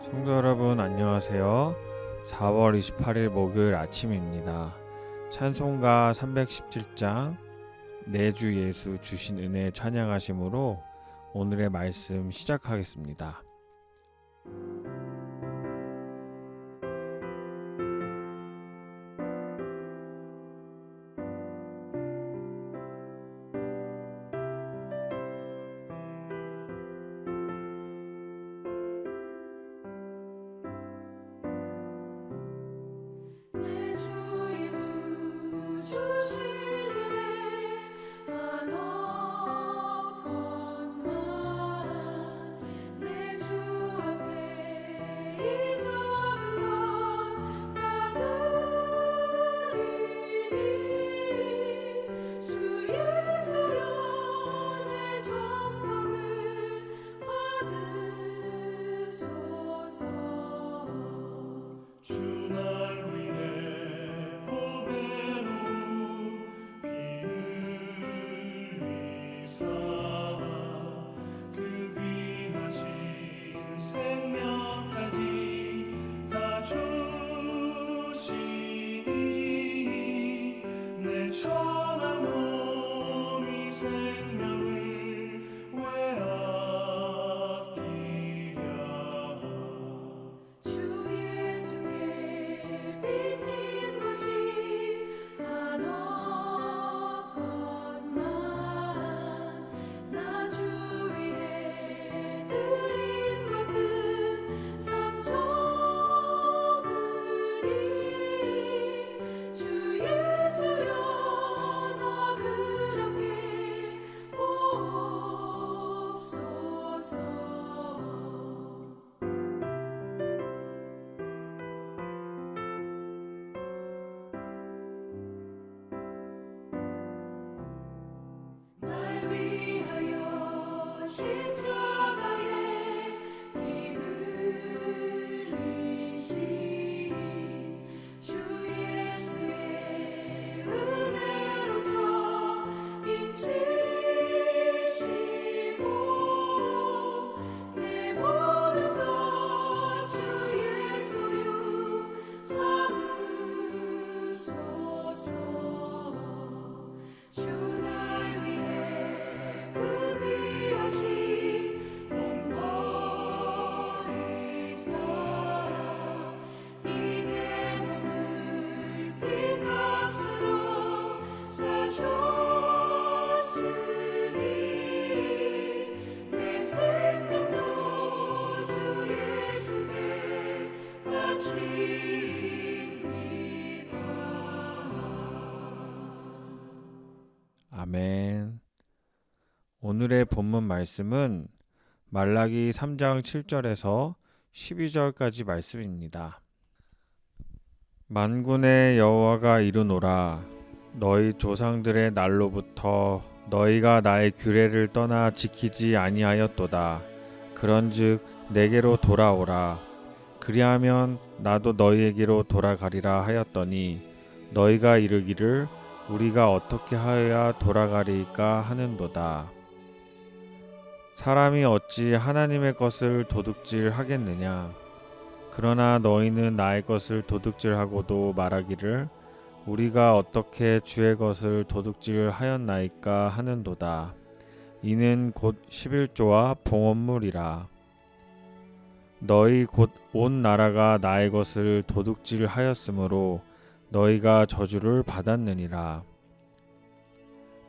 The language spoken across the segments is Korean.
성도 여러분 안녕하세요. 4월 28일 목요일 아침입니다. 찬송가 317장 내 주 예수 주신 은혜 찬양하심으로 오늘의 말씀 시작하겠습니다. 내 주 예수 주신 은혜 한없건만 내 주 앞에 이 작은 것 다 드리니 주 예수여 내 정성을 받으소서. 주 날 위해 보배로 피 흘리사 그 귀하신 생명까지 다 주시니 내 천한 몸이 생명을 왜 아끼랴. 주 예수께 빚진 것이 한없건만 나 주 위해 드린 것은 참 적으니 주 예수여 나 그렇게 보옵소서. 날 위하여 십자가에 피 흘리신 주 예수의 은혜로서 인치시고 내 모든 것 주 예수여 삼으소서. 주 날 위해 그 귀하신 몸 버리사 이 내 몸을 피값으로 사셨으니 내 생명도 주 예수께 바칩니다. 아멘. 오늘의 본문 말씀은 말라기 3장 7절에서 12절까지 말씀입니다. 만군의 여호와가 이르노라. 너희 조상들의 날로부터 너희가 나의 규례를 떠나 지키지 아니하였도다. 그런즉 내게로 돌아오라. 그리하면 나도 너희에게로 돌아가리라 하였더니 너희가 이르기를 우리가 어떻게 하여야 돌아가리까 하는도다. 사람이 어찌 하나님의 것을 도둑질 하겠느냐. 그러나 너희는 나의 것을 도둑질하고도 말하기를 우리가 어떻게 주의 것을 도둑질 하였나이까 하는도다. 이는 곧 11조와 봉헌물이라. 너희 곧 온 나라가 나의 것을 도둑질 하였으므로 너희가 저주를 받았느니라.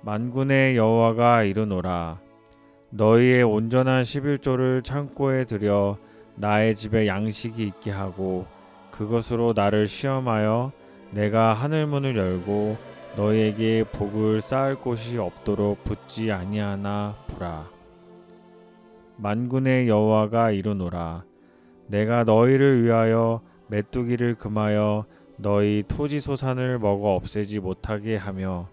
만군의 여호와가 이르노라. 너희의 온전한 11조를 창고에 들여 나의 집에 양식이 있게 하고 그것으로 나를 시험하여 내가 하늘문을 열고 너희에게 복을 쌓을 곳이 없도록 붙지 아니하나 보라. 만군의 여호와가 이르노라. 내가 너희를 위하여 메뚜기를 금하여 너희 토지 소산을 먹어 없애지 못하게 하며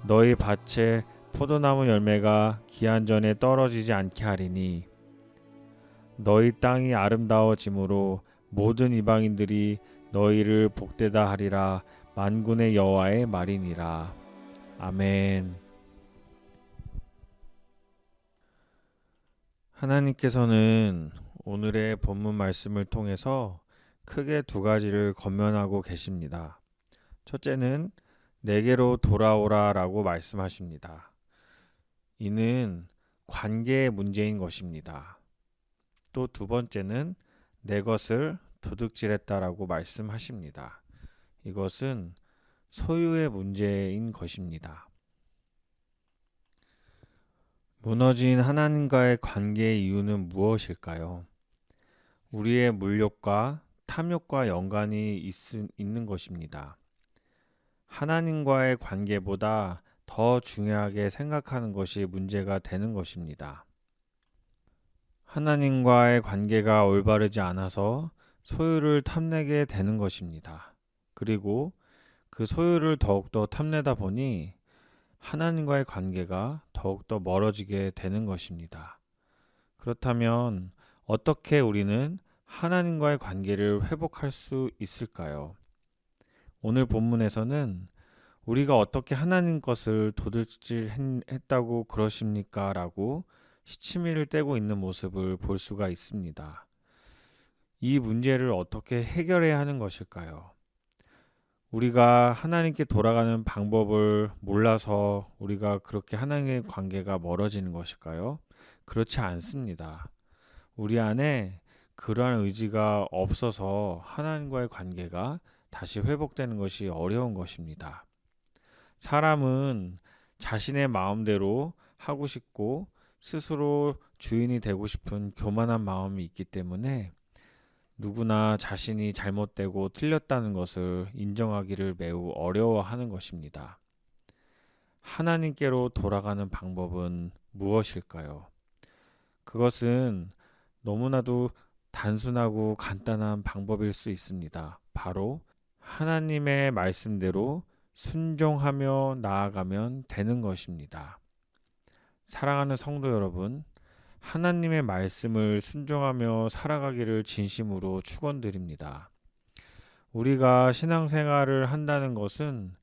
너희 밭에 포도나무 열매가 기한 전에 떨어지지 않게 하리니 너희 땅이 아름다워짐으로 모든 이방인들이 너희를 복되다 하리라. 만군의 여호와의 말이니라. 아멘. 하나님께서는 오늘의 본문 말씀을 통해서 크게 두 가지를 권면하고 계십니다. 첫째는 내게로 돌아오라라고 말씀하십니다. 이는 관계의 문제인 것입니다. 또 두 번째는 내 것을 도둑질했다라고 말씀하십니다. 이것은 소유의 문제인 것입니다. 무너진 하나님과의 관계의 이유는 무엇일까요? 우리의 물욕과 탐욕과 연관이 있는 것입니다. 하나님과의 관계보다 더 중요하게 생각하는 것이 문제가 되는 것입니다. 하나님과의 관계가 올바르지 않아서 소유를 탐내게 되는 것입니다. 그리고 그 소유를 더욱더 탐내다 보니 하나님과의 관계가 더욱더 멀어지게 되는 것입니다. 그렇다면 어떻게 우리는 하나님과의 관계를 회복할 수 있을까요? 오늘 본문에서는 우리가 어떻게 하나님 것을 도둑질했다고 그러십니까? 라고 시치미를 떼고 있는 모습을 볼 수가 있습니다. 이 문제를 어떻게 해결해야 하는 것일까요? 우리가 하나님께 돌아가는 방법을 몰라서 우리가 그렇게 하나님의 관계가 멀어지는 것일까요? 그렇지 않습니다. 우리 안에 그러한 의지가 없어서 하나님과의 관계가 다시 회복되는 것이 어려운 것입니다. 사람은 자신의 마음대로 하고 싶고 스스로 주인이 되고 싶은 교만한 마음이 있기 때문에 누구나 자신이 잘못되고 틀렸다는 것을 인정하기를 매우 어려워하는 것입니다. 하나님께로 돌아가는 방법은 무엇일까요? 그것은 너무나도 단순하고 간단한 방법일 수 있습니다. 바로 하나님의 말씀대로 순종하며 나아가면 되는 것입니다. 사랑하는 성도 여러분, 하나님의 말씀을 순종하며 살아가기를 진심으로 축원드립니다. 우리가 신앙생활을 한다는 것은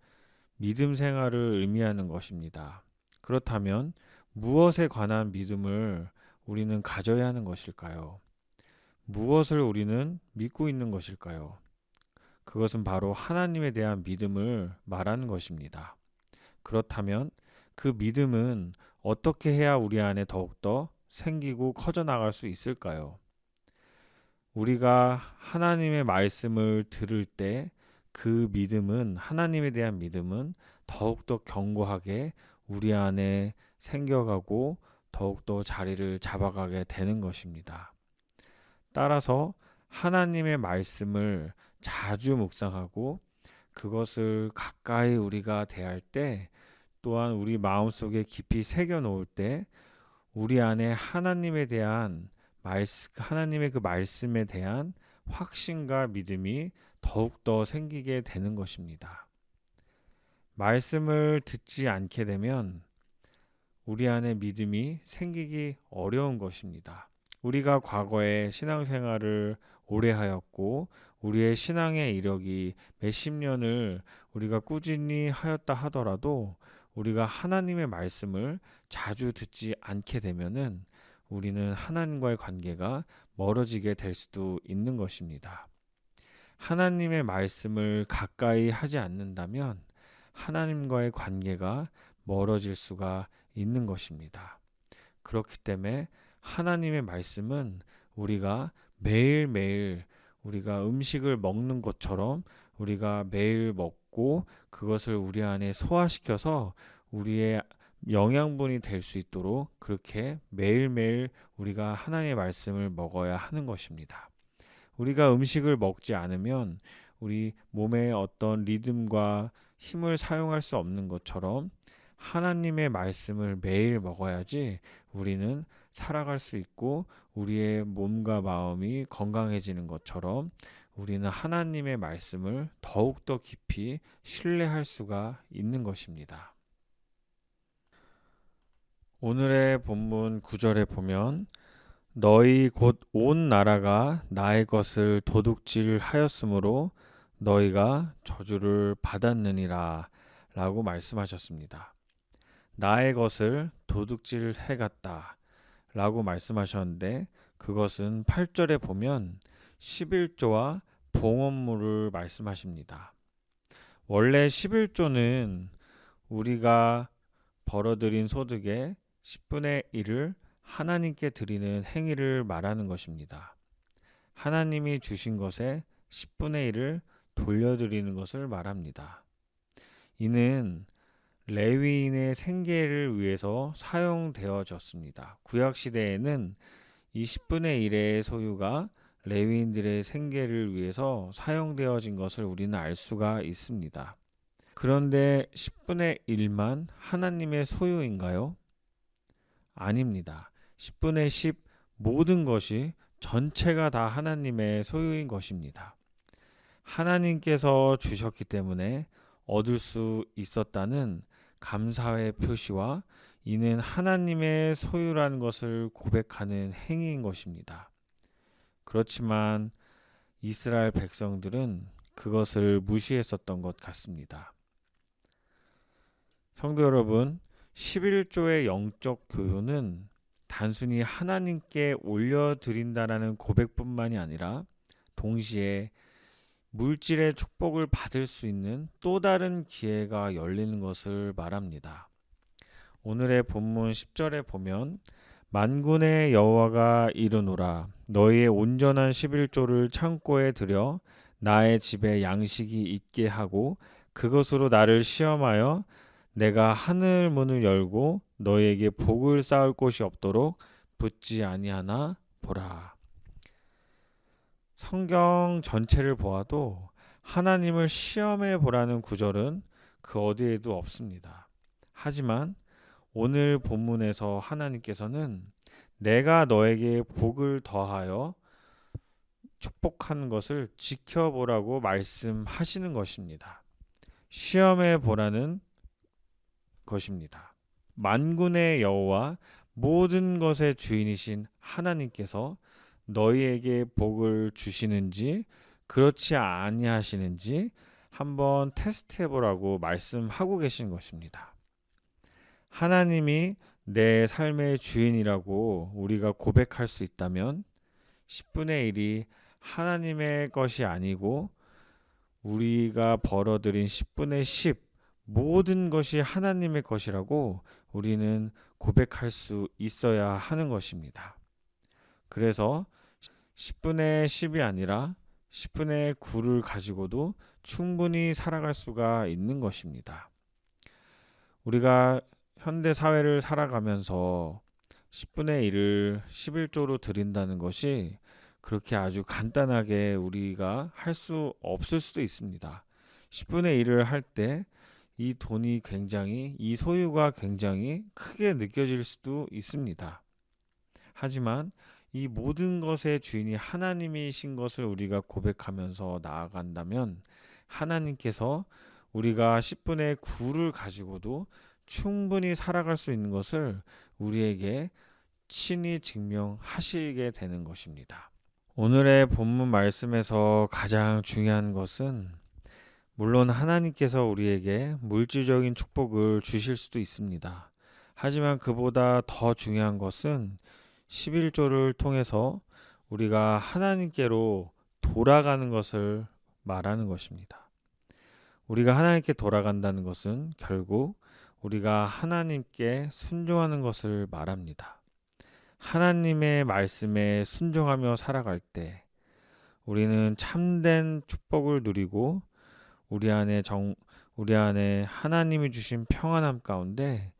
믿음 생활을 의미하는 것입니다. 그렇다면 무엇에 관한 믿음을 우리는 가져야 하는 것일까요? 무엇을 우리는 믿고 있는 것일까요? 그것은 바로 하나님에 대한 믿음을 말하는 것입니다. 그렇다면 그 믿음은 어떻게 해야 우리 안에 더욱더 생기고 커져나갈 수 있을까요? 우리가 하나님의 말씀을 들을 때 그 믿음은, 하나님에 대한 믿음은 더욱더 견고하게 우리 안에 생겨가고 더욱더 자리를 잡아가게 되는 것입니다. 따라서 하나님의 말씀을 자주 묵상하고 그것을 가까이 우리가 대할 때, 또한 우리 마음속에 깊이 새겨 놓을 때 우리 안에 하나님에 대한 하나님의 그 말씀에 대한 확신과 믿음이 더욱더 생기게 되는 것입니다. 말씀을 듣지 않게 되면 우리 안에 믿음이 생기기 어려운 것입니다. 우리가 과거에 신앙생활을 오래 하였고 우리의 신앙의 이력이 몇십 년을 우리가 꾸준히 하였다 하더라도 우리가 하나님의 말씀을 자주 듣지 않게 되면은 우리는 하나님과의 관계가 멀어지게 될 수도 있는 것입니다. 하나님의 말씀을 가까이 하지 않는다면 하나님과의 관계가 멀어질 수가 있는 것입니다. 그렇기 때문에 하나님의 말씀은 우리가 매일매일 우리가 음식을 먹는 것처럼 우리가 매일 먹고 그것을 우리 안에 소화시켜서 우리의 영양분이 될 수 있도록 그렇게 매일매일 우리가 하나님의 말씀을 먹어야 하는 것입니다. 우리가 음식을 먹지 않으면 우리 몸의 어떤 리듬과 힘을 사용할 수 없는 것처럼 하나님의 말씀을 매일 먹어야지 우리는 살아갈 수 있고 우리의 몸과 마음이 건강해지는 것처럼 우리는 하나님의 말씀을 더욱더 깊이 신뢰할 수가 있는 것입니다. 오늘의 본문 9절에 보면 너희 곧 온 나라가 나의 것을 도둑질하였으므로 너희가 저주를 받았느니라 라고 말씀하셨습니다. 나의 것을 도둑질해갔다 라고 말씀하셨는데 그것은 8절에 보면 11조와 봉헌물을 말씀하십니다. 원래 11조는 우리가 벌어들인 소득의 10분의 1을 하나님께 드리는 행위를 말하는 것입니다. 하나님이 주신 것의 10분의 1을 돌려드리는 것을 말합니다. 이는 레위인의 생계를 위해서 사용되어졌습니다. 구약시대에는 이 10분의 1의 소유가 레위인들의 생계를 위해서 사용되어진 것을 우리는 알 수가 있습니다. 그런데 10분의 1만 하나님의 소유인가요? 아닙니다. 10분의 10 모든 것이 전체가 다 하나님의 소유인 것입니다. 하나님께서 주셨기 때문에 얻을 수 있었다는 감사의 표시와 이는 하나님의 소유라는 것을 고백하는 행위인 것입니다. 그렇지만 이스라엘 백성들은 그것을 무시했었던 것 같습니다. 성도 여러분, 11조의 영적 교훈은 단순히 하나님께 올려드린다라는 고백뿐만이 아니라 동시에 물질의 축복을 받을 수 있는 또 다른 기회가 열리는 것을 말합니다. 오늘의 본문 10절에 보면 만군의 여호와가 이르노라 너희의 온전한 11조를 창고에 들여 나의 집에 양식이 있게 하고 그것으로 나를 시험하여 내가 하늘 문을 열고 너희에게 복을 쌓을 곳이 없도록 붙지 아니하나 보라. 성경 전체를 보아도 하나님을 시험해 보라는 구절은 그 어디에도 없습니다. 하지만 오늘 본문에서 하나님께서는 내가 너에게 복을 더하여 축복하는 것을 지켜보라고 말씀하시는 것입니다. 시험해 보라는 것입니다. 만군의 여호와 모든 것의 주인이신 하나님께서 너희에게 복을 주시는지 그렇지 아니하시는지 한번 테스트해 보라고 말씀하고 계신 것입니다. 하나님이 내 삶의 주인이라고 우리가 고백할 수 있다면 10분의 1이 하나님의 것이 아니고 우리가 벌어들인 10분의 10 모든 것이 하나님의 것이라고 우리는 고백할 수 있어야 하는 것입니다. 그래서 10분의 10이 아니라 10분의 9를 가지고도 충분히 살아갈 수가 있는 것입니다. 우리가 현대 사회를 살아가면서 10분의 1을 11조로 드린다는 것이 그렇게 아주 간단하게 우리가 할 수 없을 수도 있습니다. 10분의 1을 할 때 이 돈이 굉장히, 이 소유가 굉장히 크게 느껴질 수도 있습니다. 하지만 이 모든 것의 주인이 하나님이신 것을 우리가 고백하면서 나아간다면 하나님께서 우리가 10분의 9를 가지고도 충분히 살아갈 수 있는 것을 우리에게 친히 증명하시게 되는 것입니다. 오늘의 본문 말씀에서 가장 중요한 것은 물론 하나님께서 우리에게 물질적인 축복을 주실 수도 있습니다. 하지만 그보다 더 중요한 것은 11조를 통해서 우리가 하나님께로 돌아가는 것을 말하는 것입니다. 우리가 하나님께 돌아간다는 것은 결국 우리가 하나님께 순종하는 것을 말합니다. 하나님의 말씀에 순종하며 살아갈 때 우리는 참된 축복을 누리고 우리 안에 하나님이 주신 평안함 가운데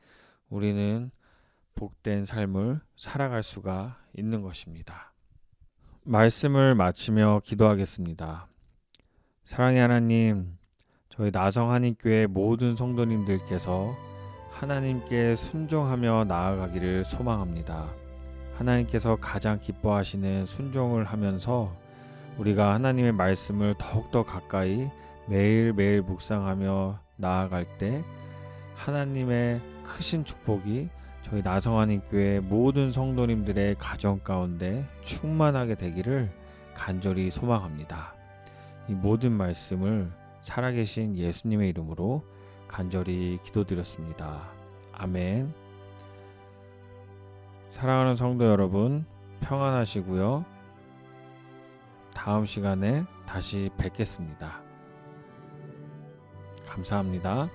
우리는 복된 삶을 살아갈 수가 있는 것입니다. 말씀을 마치며 기도하겠습니다. 사랑의 하나님, 저희 나성한인교회 모든 성도님들께서 하나님께 순종하며 나아가기를 소망합니다. 하나님께서 가장 기뻐하시는 순종을 하면서 우리가 하나님의 말씀을 더욱더 가까이 매일매일 묵상하며 나아갈 때 하나님의 크신 축복이 저희 나성한인교회 모든 성도님들의 가정 가운데 충만하게 되기를 간절히 소망합니다. 이 모든 말씀을 살아계신 예수님의 이름으로 간절히 기도드렸습니다. 아멘. 사랑하는 성도 여러분, 평안하시고요. 다음 시간에 다시 뵙겠습니다. 감사합니다.